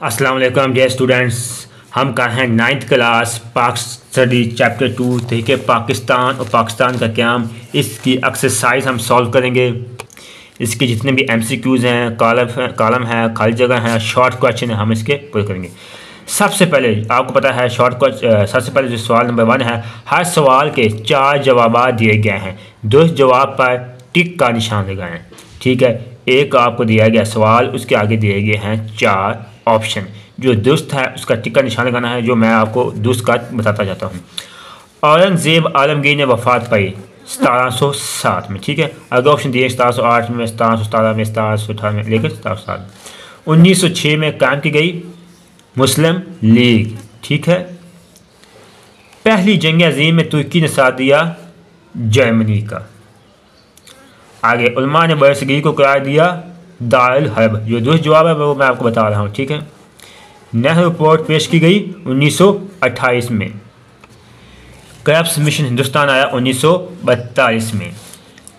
अस्सलाम वालेकुम dear students. हम कहाँ हैं नाइन्थ क्लास पाक स्टडी चैप्टर 2 तहरीके पाकिस्तान और पाकिस्तान का क़याम। इसकी एक्सरसाइज हम सॉल्व करेंगे। इसके जितने भी MCQs हैं, कॉलम है, खाली जगह है, शॉर्ट क्वेश्चन है, हम इसके पूरे करेंगे। सबसे पहले आपको पता है सबसे पहले जो सवाल नंबर 1 है, हर सवाल के 4 जवाब दिए गए हैं। दुरुस्त जवाब पर टिक का निशान लगाएं। ठीक है, एक आपको दिया गया सवाल, उसके आगे दिए गए हैं 4 ऑप्शन। जो दुरुस्त है उसका टिक का निशान लगाना है, जो मैं आपको दुरुस्त का बताता जाता हूँ। औरंगजेब आलमगीर ने वफात पाई 1707 में। ठीक है, अगर ऑप्शन दिए 1708 में, 1717 में, 1718 में, लेकिन 1707 1906 में कायम की गई मुस्लिम लीग। ठीक है, पहली जंग अजीम में तुर्की ने साथ दिया जर्मनी का। आगे उलमा ने बरसगीर को करार दिया दारुल हर्ब। जो दुरुस्त जवाब है वो मैं आपको बता रहा हूँ। ठीक है, नेहरू रिपोर्ट पेश की गई 1928 में। क्रप्स मिशन हिंदुस्तान आया 1942 में।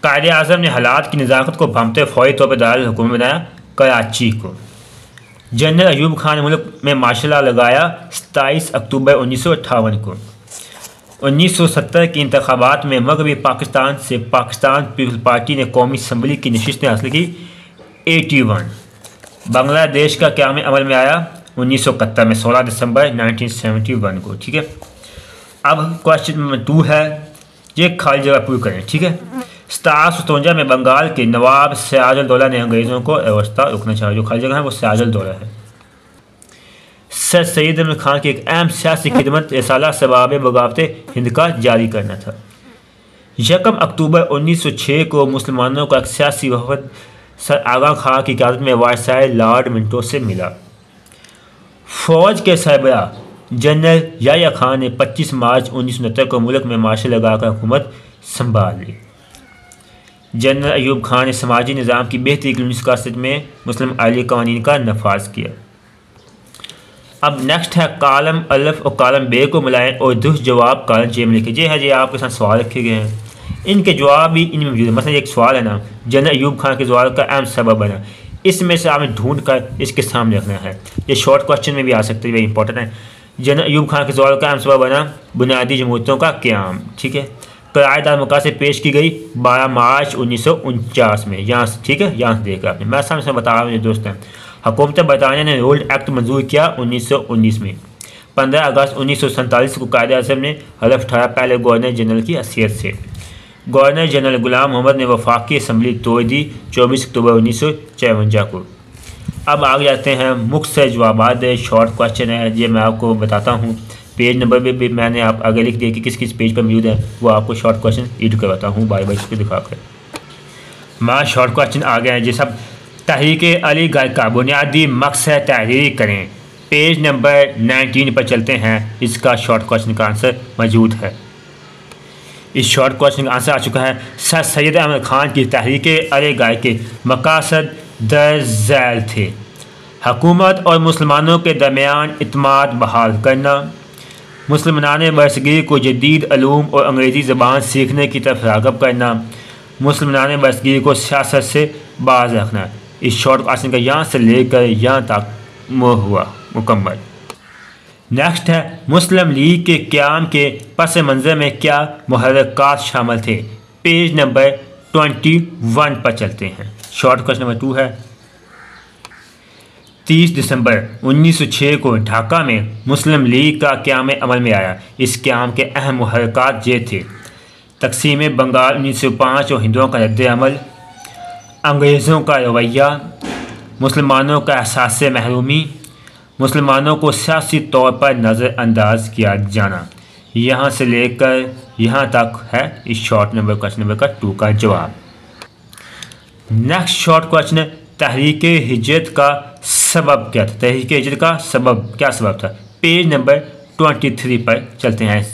कायदे आज़म ने हालात की नज़ाकत को भांपते फौरी तौर पर दारुल हुकूमत बनाया कराची को। जनरल अयूब खान ने मुल्क में मार्शल लॉ लगाया 27 अक्टूबर 1958 को। 1970 के इंतखाबात में मगरबी पाकिस्तान से पाकिस्तान पीपल्स पार्टी ने कौमी असम्बली की नशिस्तें हासिल की 81। बांग्लादेश का क़याम अमल में आया 1971 में 16 दिसंबर 1971 को। ठीक है, अब क्वेश्चन नंबर 2 है, ये खाली जगह पूरी करें। ठीक है, 1757 में बंगाल के नवाब सिराजुल दौला ने अंग्रेज़ों को व्यवस्था रोकना चाहा। जो खाली जगह है वो सिराजुल दौला है। सर सैयद अहमद खान की एक अहम सियासी खिदमत रिसाला सबाब बगावत हिंद का जारी करना था। 1 अक्टूबर 1906 को मुसलमानों का एक सियासी वफद सर आगा खां की क़यादत में वायसराय लॉर्ड मिंटो से मिला। फौज के सरबराह जनरल याह्या खान ने 25 मार्च 1969 को मुल्क में मार्शल लगाकर हुकूमत संभाल ली। जनरल अयूब खान ने समाजी निज़ाम की बेहतरी के लिए 1961 में मुस्लिम आली कवानीन का नफाज किया। अब नेक्स्ट है कॉलम अल्फ और कॉलम बे को मिलाएं और दुरुस्त जवाब कॉलम जे में लिखे। है जी आपके साथ सवाल रखे गए हैं, इनके जवाब भी इनमें मौजूद है। मतलब एक सवाल है ना, जनरल अयूब खान के जवाब का अहम सबब बना, इसमें से आपने ढूंढ कर इसके सामने रखना है। ये शॉर्ट क्वेश्चन में भी आ सकते हैं, वेरी इंपॉर्टेंट है। जनरल अयूब खान के जवाब का अहम सबब बना बुनियादी जमहूरियतों का क़याम। ठीक है, करारदाद मौका से पेश की गई 12 मार्च 1949 में। यहाँ से ठीक है, यहाँ से देखा आपने, मैं सामने से बता रहा हूँ दोस्त हैं। हुकूमत बरतानिया ने रोल्ड एक्ट मंजूर किया 1919 में। 15 अगस्त 1947 को कायदे आज़म ने हलफ उठाया पहले गवर्नर जनरल की हैसियत से। गवर्नर जनरल गुलाम मोहम्मद ने वफाकी असम्बली तोड़ दी 24 अक्टूबर 1953 को। अब आगे जाते हैं, मुख्तसर जवाबात है, शॉर्ट क्वेश्चन है, ये मैं आपको बताता हूँ। पेज नंबर भी मैंने आप आगे लिख दिया कि किस किस पेज पर मौजूद है, वो आपको शॉर्ट क्वेश्चन रीड करवाता हूँ बार बार इसको दिखाकर। मैं शॉर्ट क्वेश्चन आ गया है जी सब। तहरीक अलीगढ़ का बुनियादी मकसद तहरीर करें। पेज नंबर 19 पर चलते हैं, इसका शॉर्ट क्वेश्चन का आंसर मौजूद है। इस शॉर्ट क्वेश्चन का आंसर आ चुका है। सर सैयद अहमद खान की तहरीक अलीगढ़ के मकासद दर्ज झैल थे। हुकूमत और मुसलमानों के दरमियान इत्मीनान बहाल करना, मुसलमान बरसगीर को जदीद अलूम और अंग्रेज़ी ज़बान सीखने की तरफ राग़िब करना, मुसलमान बरसगीर को सियासत से बाज रखना। इस शॉर्ट क्वेश्चन का यहाँ से लेकर यहाँ तक हुआ मुकम्मल। नेक्स्ट है, मुस्लिम लीग के क़याम के पस मंज़र में क्या मुहर्रिकात शामिल थे। पेज नंबर 21 पर चलते हैं। शॉर्ट क्वेश्चन नंबर 2 है, 30 दिसंबर 1906 को ढाका में मुस्लिम लीग का क़याम अमल में आया। इस क़याम के अहम मुहर्रिकात ये थे: तक़सीम बंगाल 1905 और हिंदुओं का रद्द-ए-अमल, अंग्रेज़ों का रवैया, मुसलमानों का एहसास महरूमी, मुसलमानों को सियासी तौर पर नज़रअंदाज किया जाना। यहाँ से लेकर यहाँ तक है इस शॉर्ट नंबर क्वेश्चन नंबर 2 का जवाब। नेक्स्ट शॉर्ट क्वेश्चन, तहरीक हिजरत का सबब क्या था। तहरीक हिजरत का सबब क्या सबब था। पेज नंबर 23 पर चलते हैं।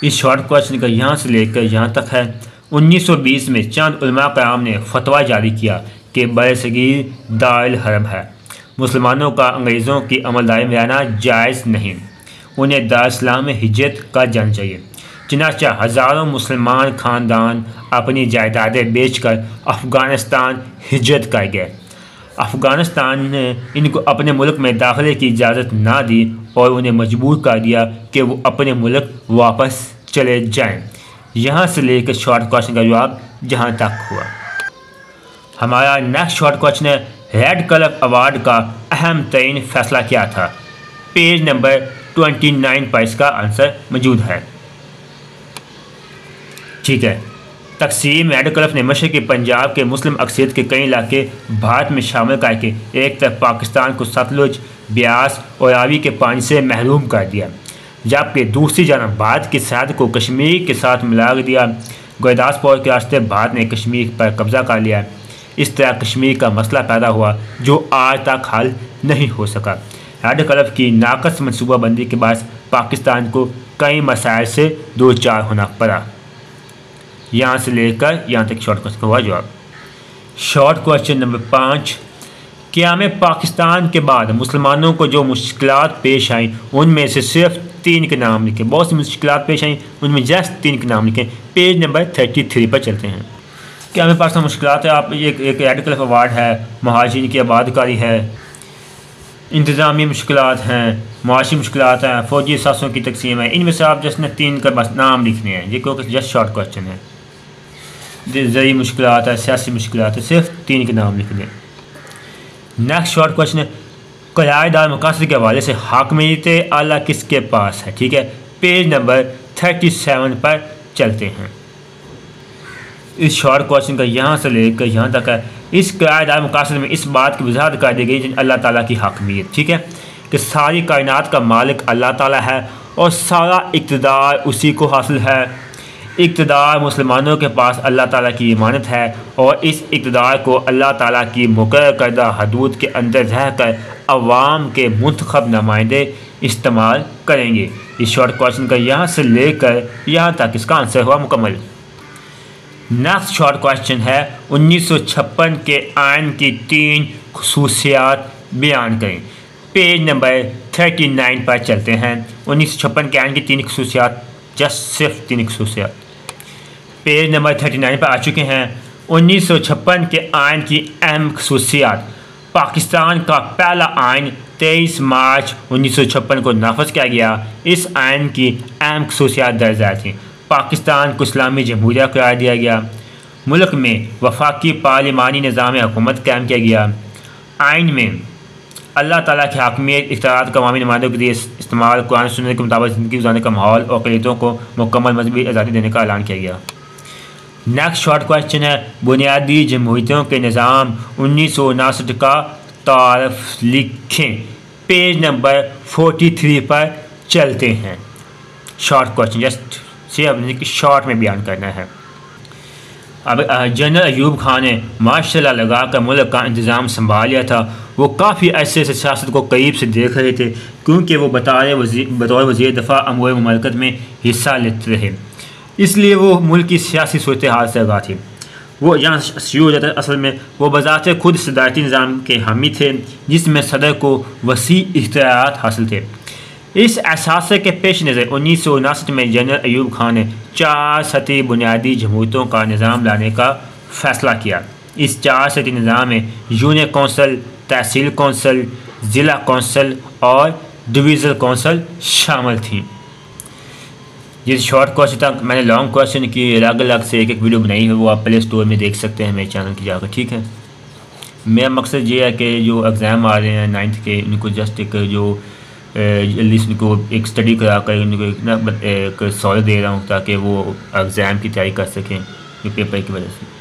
इस शॉर्ट क्वेश्चन का यहाँ से लेकर यहाँ तक है। 1920 में चंद उलमा क़याम ने फतवा जारी किया कि बरसगीर दारुल हर्ब है, मुसलमानों का अंग्रेज़ों की अमलदारी में रहना जायज़ नहीं, उन्हें दारुल इस्लाम में हिजरत का जाना चाहिए। चनाचा हज़ारों मुसलमान ख़ानदान अपनी जायदादें बेचकर अफ़गानिस्तान हिजरत कर गए। अफ़गानिस्तान ने इनको अपने मुल्क में दाखिले की इजाज़त ना दी और उन्हें मजबूर कर दिया कि वो अपने मुल्क वापस चले जाएं। यहाँ से लेकर शॉर्ट क्वेश्चन का जवाब जहाँ तक हुआ। हमारा नेक्स्ट शॉर्ट क्वेश्चन है, रेड कलर अवार्ड का अहम तरीन फैसला क्या था? पेज नंबर 29 पर इसका आंसर मौजूद है। ठीक है, तकसीम रेड कलफ ने मशरक़ी पंजाब के मुस्लिम अक्सरियत के कई इलाके भारत में शामिल करके एक तरफ पाकिस्तान को सतलुज, ब्यास और रावी के पानी से महरूम कर दिया, जबकि दूसरी जानब भारत की सरहद को कश्मीर के साथ मिला दिया। गुरदासपुर के रास्ते भारत ने कश्मीर पर कब्जा कर लिया। इस तरह कश्मीर का मसला पैदा हुआ जो आज तक हल नहीं हो सका। रेड कलफ की नाकस मनसूबाबंदी के बाद पाकिस्तान को कई मसाइल से दो चार होना पड़ा। यहाँ से लेकर यहाँ तक शॉर्ट क्वेश्चन का हुआ जवाब। शॉर्ट क्वेश्चन नंबर 5, क़याम पाकिस्तान के बाद मुसलमानों को जो मुश्किलात पेश आई उनमें से सिर्फ 3 के नाम लिखें। बहुत सी मुश्किलात पेश आई, उनमें जस्ट 3 के नाम लिखें। पेज नंबर 33 पर चलते हैं। क़याम पाकिस्तान मुश्किलात है, आप एक रेड कलफ अवार्ड है, महाजिन की आबादकारी है, इंतज़ामी मुश्किलात हैं, माशी मुश्किलात हैं, फ़ौजी सासों की तकसीम है। इनमें से आप जस्ट 3 का बस नाम लिखने हैं, ये क्योंकि जस्ट शॉर्ट क्वेश्चन है। ज़रूरी मुश्किलात है, सियासी मुश्किलात है, सिर्फ 3 के नाम लिख दें। नेक्स्ट शॉर्ट क्वेश्चन है, क़यादार मकासद के हवाले से हाकमियत आला किसके पास है? ठीक है, पेज नंबर 37 पर चलते हैं। इस शॉर्ट क्वेश्चन का यहाँ से लेकर यहाँ तक है। इस क़यादार मकासद में इस बात की वजाहत कर दी गई अल्लाह ताला की हाकमियत, ठीक है, कि सारी कायनात का मालिक अल्लाह ताला है और सारा इक़्तिदार उसी को हासिल है। इक़्तिदार मुसलमानों के पास अल्लाह ताला की इमानत है और इस इक़्तिदार को अल्लाह ताला की मुक़र्रर करदा हदूद के अंदर रहकर अवाम के मुंतखब नुमाइंदे इस्तेमाल करेंगे। इस शॉर्ट क्वेश्चन का यहाँ से लेकर यहाँ तक इसका आंसर हुआ मुकम्मल। नेक्स्ट शॉर्ट क्वेश्चन है, 1956 के आइन की 3 खुसूसियात बयान करें। पेज नंबर 39 पर चलते हैं। 1956 के आइन की 3 खुसूसियात, जस्ट सिर्फ 3 खुसूसियात पेज नंबर 39 पर आ चुके हैं। 1956 के आइन की अहम खुसूसियात, पाकिस्तान का पहला आइन 23 मार्च 1956 को नाफज किया गया। इस आइन की अहम खुसूसियात दर्ज थी। पाकिस्तान को इस्लामी जमहूरिया करार दिया गया। मुल्क में वफाकी पार्लिमानी निज़ाम हुकूमत कायम किया गया। आइन में अल्लाह ताला की हाकमियत, इख्तियारात का अवामी नुमाइंदों के लिए इस्तेमाल, कुरान सुन्नत के मुताबिक ज़िंदगी गुजारने का माहौल और अक़लियतों को मुकम्मल मजहबी आज़ादी देने का ऐलान किया गया। नेक्स्ट शॉर्ट क्वेश्चन है, बुनियादी जमहूरियतों के निज़ाम 1959 का तारफ़ लिखें। पेज नंबर 43 पर चलते हैं। शॉर्ट क्वेश्चन जस्ट से अपने शॉर्ट में बयान करना है। अब जनरल अयूब खान ने माशाल्लाह लगा कर मुल्क का इंतज़ाम संभाल लिया था। वो काफ़ी ऐसे सियासत को करीब से देख रहे थे क्योंकि वो बतौर वज़ीर दफ़ा अमूर मुमलकत में हिस्सा लेते रहे, इसलिए वो मुल्क की सियासी सूरत हाल से आगाह थे। वो यहाँ शुरू हो जाता है। असल में वो बज़ाते खुद सदारती निज़ाम के हामी थे जिसमें सदर को वसी इख्तियारात हासिल थे। इस एहसास के पेश नज़र 1959 में जनरल अयूब खान ने 4 सतही बुनियादी जमहूरियतों का निज़ाम लाने का फ़ैसला किया। इस 4 सतही निज़ाम में यूनियन कौंसल, तहसील कौंसल, ज़िला कौंसल और डिवीज़नल कौंसल शामिल थी। ये शॉर्ट क्वेश्चन तक मैंने लॉन्ग क्वेश्चन की अलग अलग से एक वीडियो बनाई है, वो आप प्ले स्टोर में देख सकते हैं मेरे चैनल की जाकर, ठीक है। मेरा मकसद ये है कि जो एग्ज़ाम आ रहे हैं 9th के, उनको जस्ट एक जो जल्दी से उनको एक स्टडी करा कर उनको एक सॉल्व दे रहा हूँ ताकि वो एग्ज़ाम की तैयारी कर सकें पेपर की वजह से।